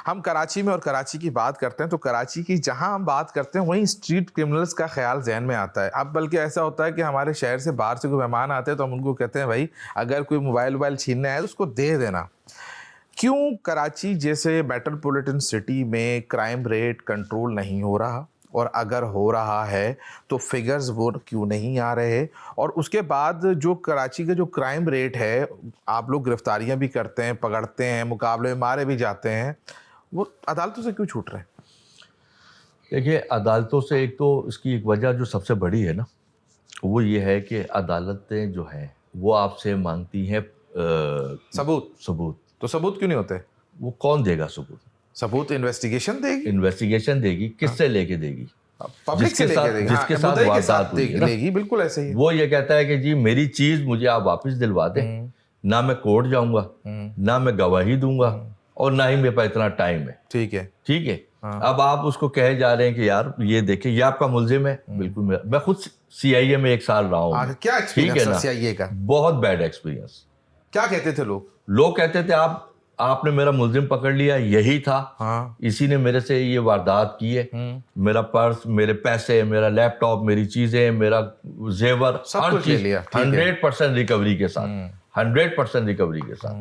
ہم کراچی میں اور کراچی کی بات کرتے ہیں تو کراچی کی جہاں ہم بات کرتے ہیں وہیں اسٹریٹ کرمنلز کا خیال ذہن میں آتا ہے. اب بلکہ ایسا ہوتا ہے کہ ہمارے شہر سے باہر سے کوئی مہمان آتے ہیں تو ہم ان کو کہتے ہیں بھائی اگر کوئی موبائل چھیننا ہے تو اس کو دے دینا. کیوں کراچی جیسے میٹروپولیٹن سٹی میں کرائم ریٹ کنٹرول نہیں ہو رہا, اور اگر ہو رہا ہے تو فگرز وہ کیوں نہیں آ رہے؟ اور اس کے بعد جو کراچی کا جو کرائم ریٹ ہے, آپ لوگ گرفتاریاں بھی کرتے ہیں, پکڑتے ہیں, مقابلے میں مارے بھی جاتے ہیں, وہ عدالتوں سے کیوں چھوٹ رہے ہیں؟ دیکھیے, عدالتوں سے ایک تو اس کی ایک وجہ جو سب سے بڑی ہے نا, وہ یہ ہے کہ عدالتیں جو ہیں وہ آپ سے مانگتی ہیں ثبوت. تو ثبوت کیوں نہیں ہوتے؟ وہ کون دے گا ثبوت؟ ثبوت انویسٹیگیشن دے گی, انویسٹیگیشن دے گی. کس سے لے کے دے گی؟ پبلک سے لے کے دے گی, جس کے ساتھ واردات ہوئی ہے نا, لے گی. بالکل ایسے ہی. وہ یہ کہتا ہے کہ جی میری چیز مجھے آپ واپس دلوا دیں, نہ میں کورٹ جاؤں گا, نہ میں گواہی دوں گا, اور نہ ہی میرے پاس اتنا ٹائم ہے. ٹھیک ہے, ٹھیک ہے. اب آپ اس کو کہے جا رہے ہیں کہ یار یہ دیکھیں یہ آپ کا ملزم ہے. بالکل, میں خود CIA میں 1 سال رہا ہوں. کیا ایکسپیرینس ہے CIA کا؟ بہت بیڈ ایکسپیرینس. کیا کہتے تھے لوگ؟ لوگ کہتے تھے آپ نے میرا ملزم پکڑ لیا, یہی تھا, اسی نے میرے سے یہ واردات کی ہے. میرا پرس, میرے پیسے, میرا لیپ ٹاپ, میری چیزیں, میرا زیور, ہر چیز 100% ریکوری کے ساتھ, 100% ریکوری کے ساتھ.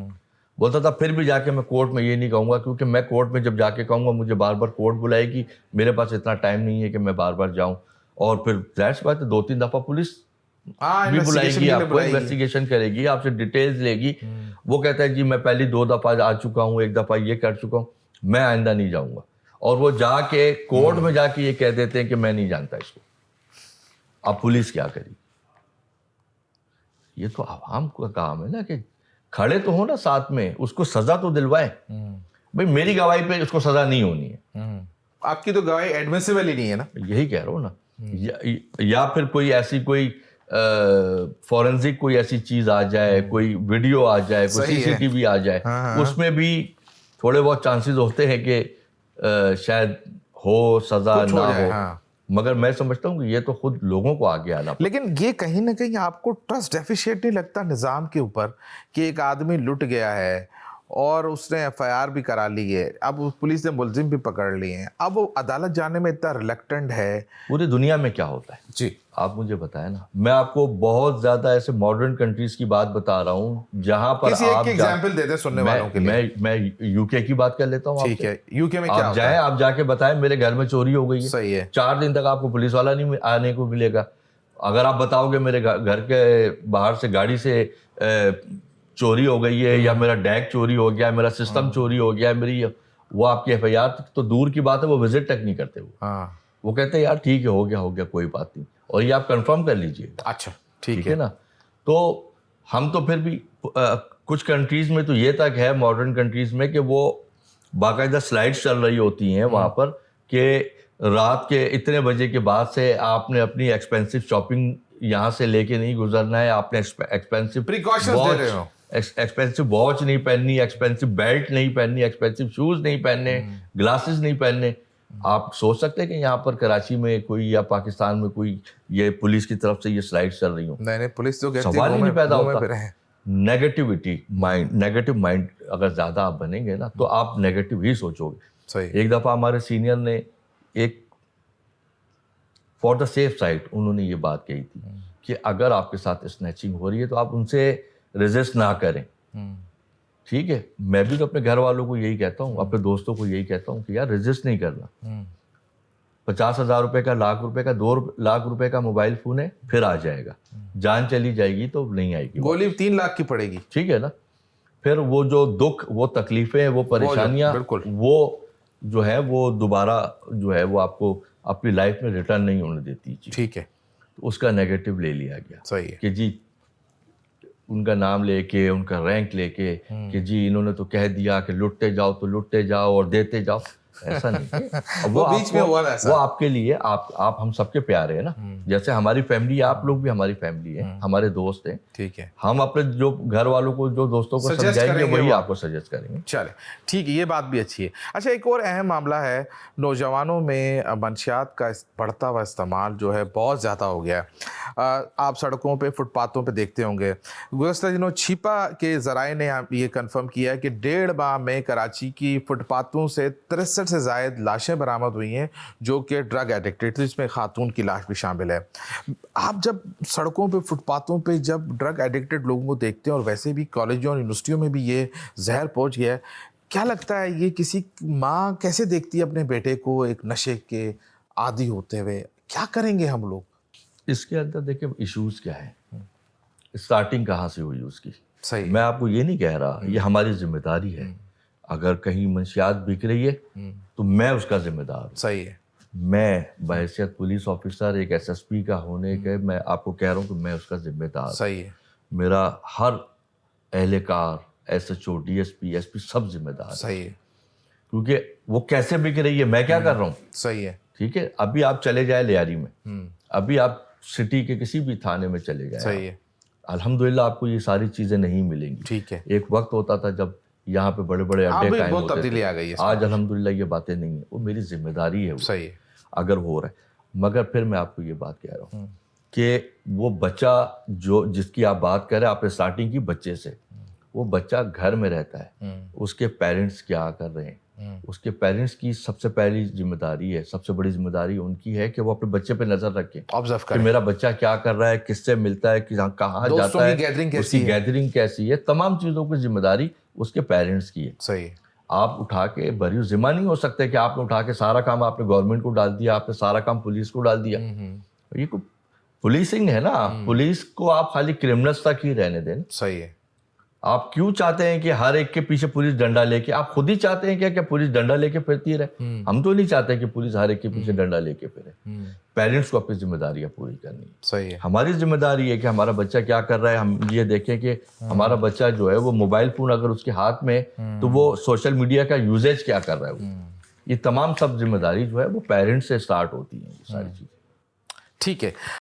بولتا تھا پھر بھی جا کے میں کورٹ میں یہ نہیں کہوں گا, کیونکہ میں کورٹ میں جب جا کے کہوں گا مجھے بار بار کورٹ بلائے گی, میرے پاس اتنا ٹائم نہیں ہے کہ میں بار بار جاؤں. اور پھر ظاہر سی بات ہے 2-3 دفعہ پولیس بھی بلائے گی, آپ کو انویسٹیگیشن کرے گی, آپ سے ڈیٹیلز لے گی. وہ کہتا ہے جی میں پہلی 2 دفعہ آ چکا ہوں, 1 دفعہ یہ کر چکا ہوں, میں آئندہ نہیں جاؤں گا. اور وہ جا کے کورٹ میں جا کے یہ کہہ دیتے ہیں کہ میں نہیں جانتا اس کو. اب پولیس کیا کری؟ یہ تو عوام کا کام ہے نا کہ کھڑے تو ہو نا ساتھ میں, اس کو سزا تو دلوائیں. بھئی میری گواہی پہ اس کو سزا نہیں ہونی ہے. آپ کی تو گواہی ایڈمیسیبل ہی نہیں ہے نا. یہی کہہ رہا ہوں نا. یا پھر کوئی ایسی کوئی فورنزک کوئی ایسی چیز آ جائے, کوئی ویڈیو آ جائے, کوئی CCTV آ جائے, اس میں بھی تھوڑے بہت چانسز ہوتے ہیں کہ شاید ہو سزا نہ ہو. مگر میں سمجھتا ہوں کہ یہ تو خود لوگوں کو آگے آنا. لیکن یہ کہیں نہ کہیں آپ کو ٹرسٹ ڈیفیشیٹ نہیں لگتا نظام کے اوپر کہ ایک آدمی لٹ گیا ہے اور اس نے FIR بھی کرا لی ہے, اب پولیس نے ملزم بھی پکڑ لیے ہیں, اب وہ عدالت جانے میں اتنا ریلیکٹنٹ ہے؟ پوری دنیا میں کیا ہوتا ہے جی آپ مجھے بتائیں نا. میں آپ کو بہت زیادہ ایسے ماڈرن کنٹریز کی بات بتا رہا ہوں جہاں پر کسی ایک کی ایگزامپل دے دیں سننے والوں کے لیے. میں UK کی بات کر لیتا ہوں. ٹھیک ہے, UK میں کیا آپ جائیں, آپ جا کے بتائیں میرے گھر میں چوری ہو گئی ہے. صحیح ہے. 4 دن تک آپ کو پولیس والا نہیں آنے کو ملے گا. اگر آپ بتاؤ گے میرے گھر کے باہر سے گاڑی سے چوری ہو گئی ہے, یا میرا ڈیک چوری ہو گیا, میرا سسٹم چوری ہو گیا, میری, وہ آپ کی FIR تو دور کی بات ہے, وہ وزٹ تک نہیں کرتے. وہ کہتے ہیں یار ٹھیک ہے, ہو گیا کوئی بات نہیں, اور یہ آپ کنفرم کر لیجئے. اچھا ٹھیک ہے نا. تو ہم تو پھر بھی کچھ کنٹریز میں تو یہ تک ہے, ماڈرن کنٹریز میں, کہ وہ باقاعدہ سلائڈس چل رہی ہوتی ہیں وہاں پر کہ رات کے اتنے بجے کے بعد سے آپ نے اپنی ایکسپینسو شاپنگ یہاں سے لے کے نہیں گزرنا ہے, آپ نے ایکسپینسو واچ نہیں پہننی, ایکسپینسو بیلٹ نہیں پہننی, ایکسپینسو شوز نہیں پہننے, گلاسز نہیں پہننے. آپ سوچ سکتے ہیں کہ یہاں پر کراچی میں کوئی یا پاکستان میں کوئی یہ پولیس کی طرف سے یہ سلائڈ چل رہی ہوں؟ نہیں, پولیس تو سوال ہی نہیں پیدا ہوتا. نیگیٹیوٹی نیگیٹو مائنڈ اگر زیادہ آپ بنیں گے نا تو آپ نیگیٹو ہی سوچو گے. ایک دفعہ ہمارے سینئر نے ایک فار دا سیف سائڈ انہوں نے یہ بات کہی تھی کہ اگر آپ کے ساتھ اسنیچنگ ہو رہی ہے تو آپ ان سے ریزسٹ نہ کریں. ٹھیک ہے, میں بھی تو اپنے گھر والوں کو یہی کہتا ہوں, اپنے دوستوں کو یہی کہتا ہوں کہ یار ریزسٹ نہیں کرنا. 50,000 روپے کا, 1,00,000 روپے کا, 2,00,000 روپے کا موبائل فون ہے, پھر آ جائے گا. جان چلی جائے گی تو نہیں آئے گی, گولی 3 لاکھ کی پڑے گی. ٹھیک ہے نا. پھر وہ جو دکھ, وہ تکلیفیں, وہ پریشانیاں, وہ جو ہے وہ دوبارہ جو ہے وہ آپ کو اپنی لائف میں ریٹرن نہیں ہونے دیتی. ٹھیک ہے, تو اس کا نیگیٹو لے لیا گیا. صحیح ہے. کہ جی ان کا نام لے کے, ان کا رینک لے کے کہ جی انہوں نے تو کہہ دیا کہ لٹتے جاؤ تو لٹتے جاؤ اور دیتے جاؤ. ایسا نہیں ہے. وہ بیچ میں ہوا ایسا. وہ آپ کے لیے آپ ہم سب کے پیارے ہیں نا, جیسے ہماری فیملی ہے, آپ لوگ بھی ہماری فیملی ہے, ہمارے دوست ہیں. ٹھیک ہے, ہم اپنے جو گھر والوں کو, جو دوستوں کو سمجھائیں گے وہی آپ کو سجیسٹ کریں گے. چلے ٹھیک ہے, یہ بات بھی اچھی ہے. اچھا, ایک اور اہم معاملہ ہے, نوجوانوں میں منشیات کا بڑھتا ہوا استعمال جو ہے بہت زیادہ ہو گیا ہے. آپ سڑکوں پہ, فٹ پاتھوں پہ دیکھتے ہوں گے. گزشتہ دنوں چھپا کے ذرائع نے یہ کنفرم کیا ہے کہ 1.5 ماہ میں کراچی کی فٹ پاتھوں سے 63 سے زائد لاشیں برآمد ہوئی ہیں جو کہ ڈرگ ایڈکٹڈ تھی, جس میں خاتون کی لاش بھی شامل ہے. آپ جب سڑکوں پہ, فٹ پاتھوں پہ جب ڈرگ ایڈکٹڈ لوگوں کو دیکھتے ہیں, اور ویسے بھی کالجوں اور یونیورسٹیوں میں بھی یہ زہر پہنچ گیا ہے, کیا لگتا ہے یہ کسی ماں کیسے دیکھتی ہے اپنے بیٹے کو ایک نشے کے عادی ہوتے ہوئے؟ کیا کریں گے ہم لوگ اس کے اندر؟ دیکھیں ایشوز کیا ہے, اسٹارٹنگ کہاں سے ہوئی اس کی. صحیح, میں آپ کو یہ نہیں کہہ رہا, یہ ہماری ذمہ داری ہے. اگر کہیں منشیات بک رہی ہے تو میں اس کا ذمہ دار ہوں. صحیح ہے, میں بحیثیت پولیس آفیسر, ایک SSP کا ہونے کے, میں آپ کو کہہ رہا ہوں کہ میں اس کا ذمہ دار ہوں. صحیح ہے, میرا ہر اہلکار, SHO, DSP, SP سب ذمہ دار ہے. صحیح ہے, کیونکہ وہ کیسے بک رہی ہے, میں کیا کر رہا ہوں. صحیح ہے, ٹھیک ہے, ابھی آپ چلے جائیں لیاری میں, ابھی آپ سٹی کے کسی بھی تھانے میں چلے جائیں, صحیح ہے, الحمدللہ آپ کو یہ ساری چیزیں نہیں ملیں گی. ٹھیک ہے. ایک وقت ہوتا تھا جب یہاں پہ بڑے بڑے اڈے قائم بہت ہوتے تبدیلی تھے. آ گئی ہے. آج الحمدللہ یہ باتیں نہیں ہیں, وہ میری ذمہ داری ہے. صحیح ہے, اگر ہو رہا ہے, مگر پھر میں آپ کو یہ بات کہہ رہا ہوں کہ وہ بچہ جو جس کی آپ بات کر رہے ہیں, آپ نے اسٹارٹنگ کی بچے سے, وہ بچہ گھر میں رہتا ہے, اس کے پیرنٹس کیا کر رہے ہیں, اس کے پیرنٹس کی سب سے پہلی ذمہ داری ہے, سب سے بڑی ذمہ داری ان کی ہے کہ وہ اپنے بچے پہ نظر رکھیں, آبزرو کہ کریں میرا بچہ کیا کر رہا ہے, کس سے ملتا ہے, کہاں جاتا ہے, اس کی گیدرنگ کیسی ہے. تمام چیزوں کی ذمہ داری اس کے پیرنٹس کی ہے. صحیح, آپ اٹھا کے بری ذمہ نہیں ہو سکتے کہ آپ نے اٹھا کے سارا کام آپ نے گورنمنٹ کو ڈال دیا, آپ نے سارا کام پولیس کو ڈال دیا. یہ کوئی پولیسنگ ہے نا, پولیس کو آپ خالی کرمنلز تک ہی رہنے دیں. صحیح ہے, آپ کیوں چاہتے ہیں کہ ہر ایک کے پیچھے پولیس ڈنڈا لے کے, آپ خود ہی چاہتے ہیں کیا کہ پولیس ڈنڈا لے کے پھرتی رہے؟ ہم تو نہیں چاہتے کہ پولیس ہر ایک کے پیچھے ڈنڈا لے کے پھرے. پیرنٹس کو اپنی ذمہ داریاں پوری کرنی ہے. صحیح ہے, ہماری ذمہ داری ہے کہ ہمارا بچہ کیا کر رہا ہے, ہم یہ دیکھیں کہ ہمارا بچہ جو ہے وہ موبائل فون اگر اس کے ہاتھ میں, تو وہ سوشل میڈیا کا یوزیج کیا کر رہا ہے. وہ یہ تمام سب ذمہ داری جو ہے وہ پیرنٹس سے سٹارٹ ہوتی ہیں یہ ساری چیزیں. ٹھیک ہے.